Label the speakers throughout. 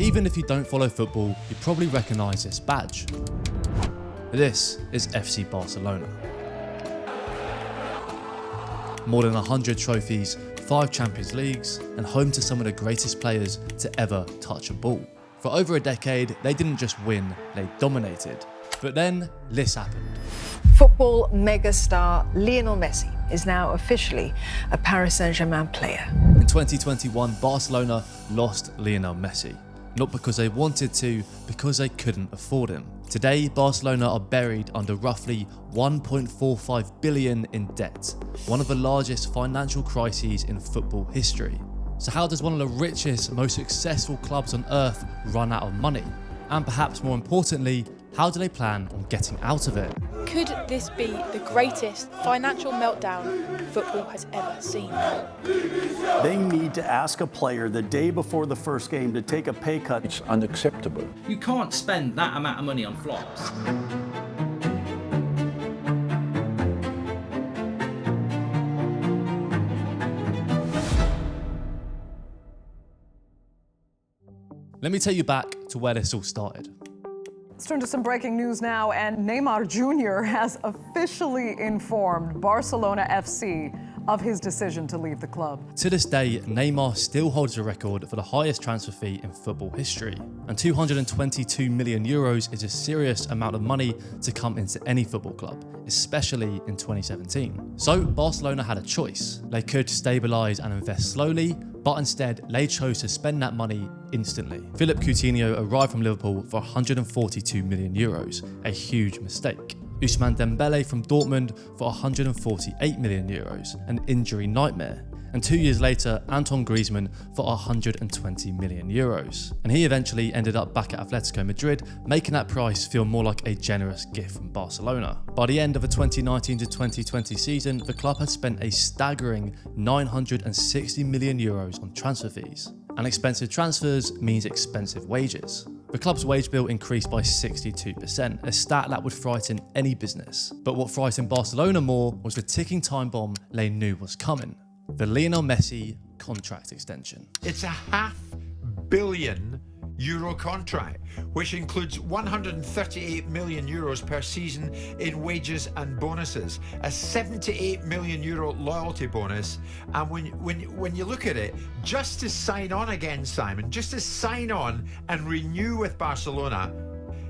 Speaker 1: Even if you don't follow football, you probably recognise this badge. This is FC Barcelona. More than 100 trophies, 5 Champions Leagues, and home to some of the greatest players to ever touch a ball. For over a decade, they didn't just win, they dominated. But then, this happened.
Speaker 2: Football megastar Lionel Messi is now officially a Paris Saint-Germain player.
Speaker 1: In 2021, Barcelona lost Lionel Messi. Not because they wanted to, because they couldn't afford him. Today, Barcelona are buried under roughly 1.45 billion in debt, one of the largest financial crises in football history. So how does one of the richest, most successful clubs on earth run out of money? And perhaps more importantly, how do they plan on getting out of it?
Speaker 3: Could this be the greatest financial meltdown football has ever seen?
Speaker 4: They need to ask a player the day before the first game to take a pay cut.
Speaker 5: It's unacceptable.
Speaker 6: You can't spend that amount of money on flops.
Speaker 1: Let me take you back to where this all started.
Speaker 7: Let's turn to some breaking news now, and Neymar Jr. has officially informed Barcelona FC of his decision to leave the club.
Speaker 1: To this day, Neymar still holds the record for the highest transfer fee in football history, and 222 million euros is a serious amount of money to come into any football club, especially in 2017. So Barcelona had a choice. They could stabilise and invest slowly, but instead they chose to spend that money instantly. Philippe Coutinho arrived from Liverpool for 142 million euros, a huge mistake. Ousmane Dembele from Dortmund for 148 million euros, an injury nightmare. And 2 years later, Antoine Griezmann for 120 million euros. And he eventually ended up back at Atletico Madrid, making that price feel more like a generous gift from Barcelona. By the end of the 2019 to 2020 season, the club had spent a staggering 960 million euros on transfer fees. And expensive transfers means expensive wages. The club's wage bill increased by 62%, a stat that would frighten any business. But what frightened Barcelona more was the ticking time bomb they knew was coming. The Lionel Messi contract extension.
Speaker 8: It's a €500 million contract, which includes 138 million euros per season in wages and bonuses, a 78 million euro loyalty bonus, and when you look at it, just to sign on again, Simon, just to sign on and renew with Barcelona,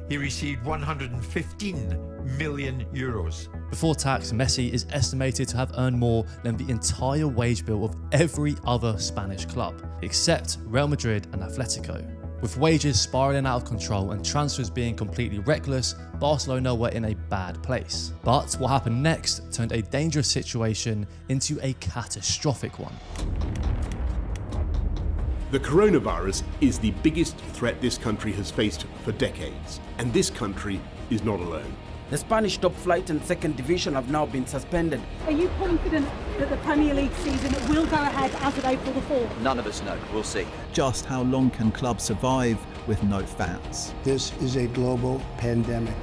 Speaker 8: he received 115 million euros.
Speaker 1: Before tax, Messi is estimated to have earned more than the entire wage bill of every other Spanish club, except Real Madrid and Atletico. With wages spiralling out of control and transfers being completely reckless, Barcelona were in a bad place. But what happened next turned a dangerous situation into a catastrophic one.
Speaker 9: The coronavirus is the biggest threat this country has faced for decades, and this country is not alone.
Speaker 10: The Spanish top flight and second division have now been suspended.
Speaker 11: Are you confident that the Premier League season will go ahead as of April the 4th?
Speaker 12: None of us know. We'll see.
Speaker 13: Just how long can clubs survive with no fans?
Speaker 14: This is a global pandemic.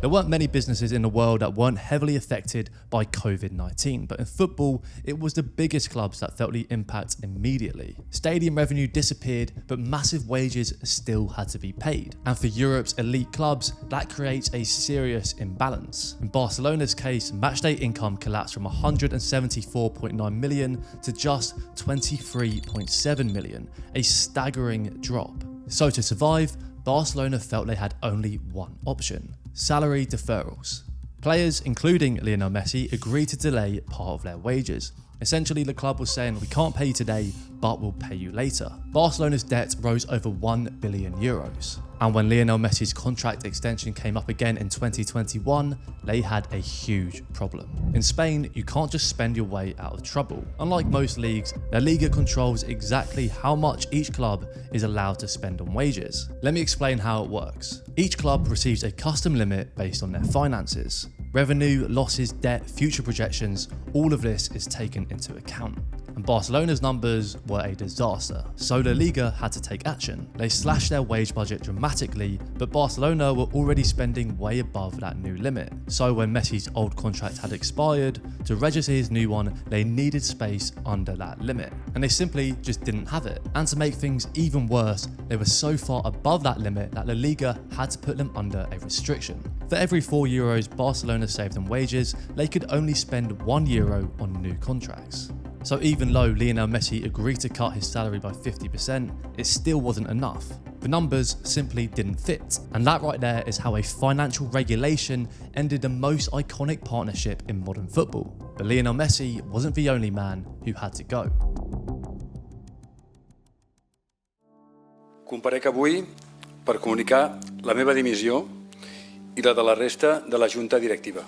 Speaker 1: There weren't many businesses in the world that weren't heavily affected by COVID-19, but in football, it was the biggest clubs that felt the impact immediately. Stadium revenue disappeared, but massive wages still had to be paid. And for Europe's elite clubs, that creates a serious imbalance. In Barcelona's case, matchday income collapsed from 174.9 million to just 23.7 million, a staggering drop. So to survive, Barcelona felt they had only one option: salary deferrals. Players, including Lionel Messi, agreed to delay part of their wages. Essentially, the club was saying, we can't pay you today, but we'll pay you later. Barcelona's debt rose over 1 billion euros. And when Lionel Messi's contract extension came up again in 2021, they had a huge problem. In Spain, you can't just spend your way out of trouble. Unlike most leagues, La Liga controls exactly how much each club is allowed to spend on wages. Let me explain how it works. Each club receives a custom limit based on their finances. Revenue, losses, debt, future projections, all of this is taken into account. and Barcelona's numbers were a disaster, so La Liga had to take action. They slashed their wage budget dramatically, but Barcelona were already spending way above that new limit. So when Messi's old contract had expired, to register his new one, they needed space under that limit, and they simply just didn't have it. And to make things even worse, they were so far above that limit that La Liga had to put them under a restriction. For every €4 Barcelona saved in wages, they could only spend €1 on new contracts. So even though Lionel Messi agreed to cut his salary by 50%, it still wasn't enough. The numbers simply didn't fit. And that right there is how a financial regulation ended the most iconic partnership in modern football. But Lionel Messi wasn't the only man who had to go.
Speaker 5: Comparec avui per comunicar la meva dimissió i la de la resta de la Junta Directiva.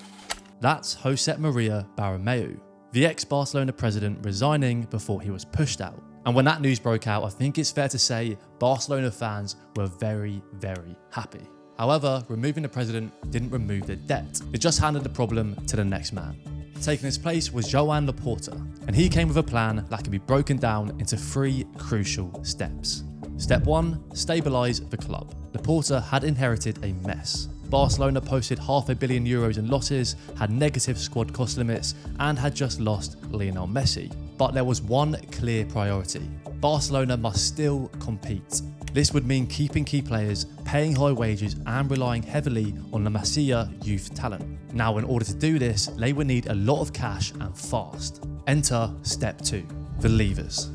Speaker 1: That's Josep Maria Bartomeu, the ex-Barcelona president, resigning before he was pushed out. And when that news broke out, I think it's fair to say Barcelona fans were very, very happy. However, removing the president didn't remove the debt. It just handed the problem to the next man. Taking his place was Joan Laporta, and he came with a plan that can be broken down into 3 crucial steps. Step 1, stabilise the club. Laporta had inherited a mess. Barcelona posted €500 million in losses, had negative squad cost limits, and had just lost Lionel Messi. But there was one clear priority. Barcelona must still compete. This would mean keeping key players, paying high wages, and relying heavily on the Masia youth talent. Now, in order to do this, they would need a lot of cash and fast. Enter step 2, the levers.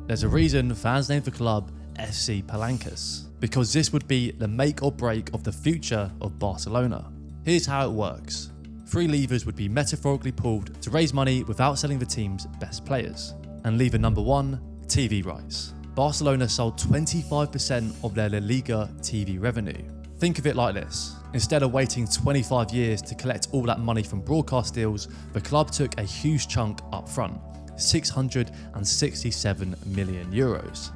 Speaker 1: There's a reason fans named the club FC Palancas, because this would be the make or break of the future of Barcelona. Here's how it works. 3 levers would be metaphorically pulled to raise money without selling the team's best players. And lever number 1, TV rights. Barcelona sold 25% of their La Liga TV revenue. Think of it like this. Instead of waiting 25 years to collect all that money from broadcast deals, the club took a huge chunk up front. €667 million.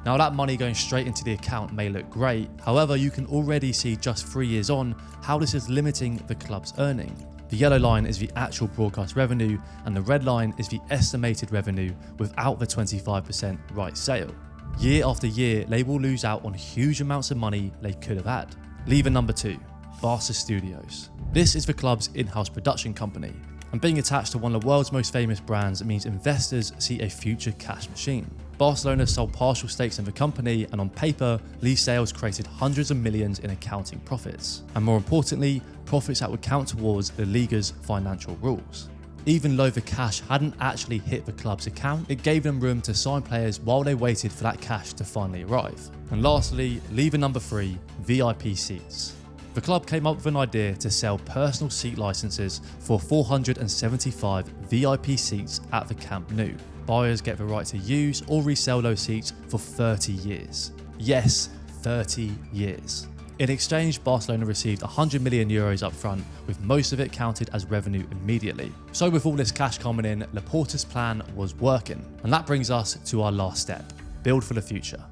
Speaker 1: Now that money going straight into the account may look great, however you can already see just 3 years on how this is limiting the club's earning. The yellow line is the actual broadcast revenue and the red line is the estimated revenue without the 25% right sale. Year after year they will lose out on huge amounts of money they could have had. Lever number 2, Barca Studios. This is the club's in-house production company. And being attached to one of the world's most famous brands means investors see a future cash machine. Barcelona sold partial stakes in the company, and on paper, these sales created hundreds of millions in accounting profits. And more importantly, profits that would count towards the Liga's financial rules. Even though the cash hadn't actually hit the club's account, it gave them room to sign players while they waited for that cash to finally arrive. And lastly, lever number 3, VIP seats. The club came up with an idea to sell personal seat licenses for 475 VIP seats at the Camp Nou. Buyers get the right to use or resell those seats for 30 years. Yes, 30 years. In exchange, Barcelona received €100 million up front, with most of it counted as revenue immediately. So with all this cash coming in, Laporta's plan was working. And that brings us to our last step, build for the future.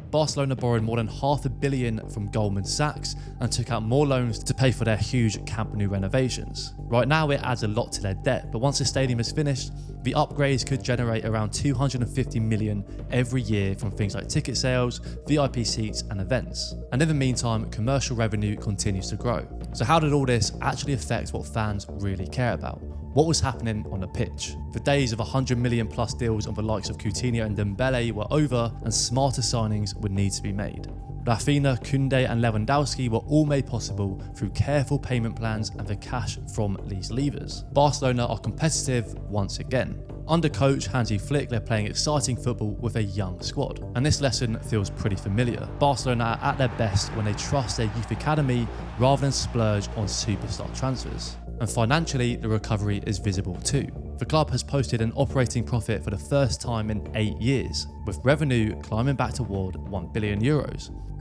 Speaker 1: Barcelona borrowed more than €500 million from Goldman Sachs and took out more loans to pay for their huge Camp Nou renovations. Right now it adds a lot to their debt, but once the stadium is finished, the upgrades could generate around €250 million every year from things like ticket sales, VIP seats and events. And in the meantime, commercial revenue continues to grow. So how did all this actually affect what fans really care about? What was happening on the pitch? The days of €100 million plus deals on the likes of Coutinho and Dembele were over, and smarter signings would need to be made. Rafinha, Koundé and Lewandowski were all made possible through careful payment plans and the cash from these levers. Barcelona are competitive once again. Under coach Hansi Flick, they're playing exciting football with a young squad. And this lesson feels pretty familiar. Barcelona are at their best when they trust their youth academy rather than splurge on superstar transfers. And financially, the recovery is visible too. The club has posted an operating profit for the first time in 8 years, with revenue climbing back toward €1 billion.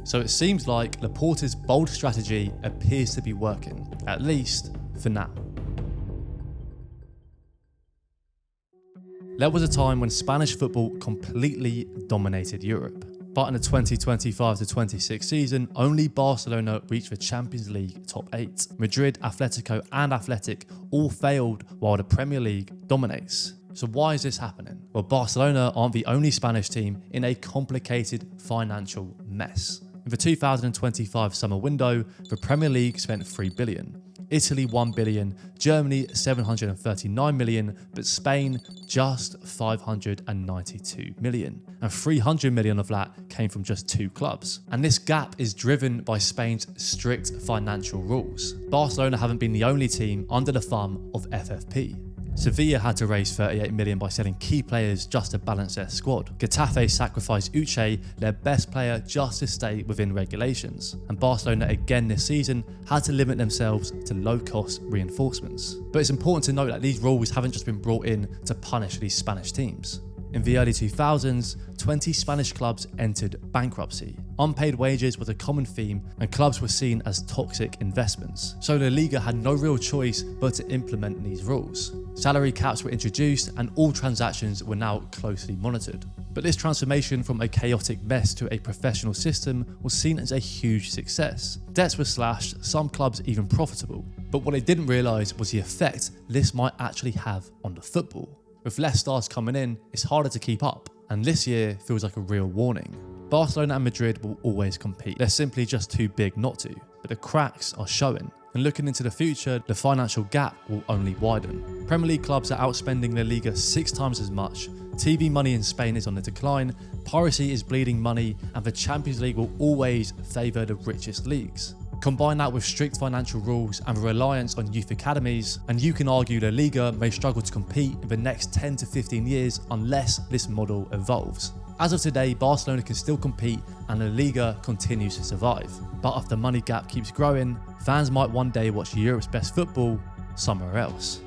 Speaker 1: So it seems like Laporta's bold strategy appears to be working, at least for now. There was a time when Spanish football completely dominated Europe. But in the 2025-26 season, only Barcelona reached the Champions League top 8. Madrid, Atletico and Athletic all failed while the Premier League dominates. So why is this happening? Well, Barcelona aren't the only Spanish team in a complicated financial mess. In the 2025 summer window, the Premier League spent $3 billion. Italy 1 billion, Germany 739 million, but Spain just 592 million. And 300 million of that came from just 2 clubs. And this gap is driven by Spain's strict financial rules. Barcelona haven't been the only team under the thumb of FFP. Sevilla had to raise 38 million by selling key players just to balance their squad. Getafe sacrificed Uche, their best player, just to stay within regulations. And Barcelona again this season had to limit themselves to low-cost reinforcements. But it's important to note that these rules haven't just been brought in to punish these Spanish teams. In the early 2000s, 20 Spanish clubs entered bankruptcy. Unpaid wages was a common theme, and clubs were seen as toxic investments. So La Liga had no real choice but to implement these rules. Salary caps were introduced, and all transactions were now closely monitored. But this transformation from a chaotic mess to a professional system was seen as a huge success. Debts were slashed, some clubs even profitable. But what they didn't realise was the effect this might actually have on the football. With less stars coming in, it's harder to keep up, and this year feels like a real warning. Barcelona and Madrid will always compete. They're simply just too big not to, but the cracks are showing. And looking into the future, the financial gap will only widen. Premier League clubs are outspending La Liga 6 times as much, TV money in Spain is on the decline, piracy is bleeding money, and the Champions League will always favour the richest leagues. Combine that with strict financial rules and the reliance on youth academies, and you can argue La Liga may struggle to compete in the next 10 to 15 years unless this model evolves. As of today, Barcelona can still compete and La Liga continues to survive. But if the money gap keeps growing, fans might one day watch Europe's best football somewhere else.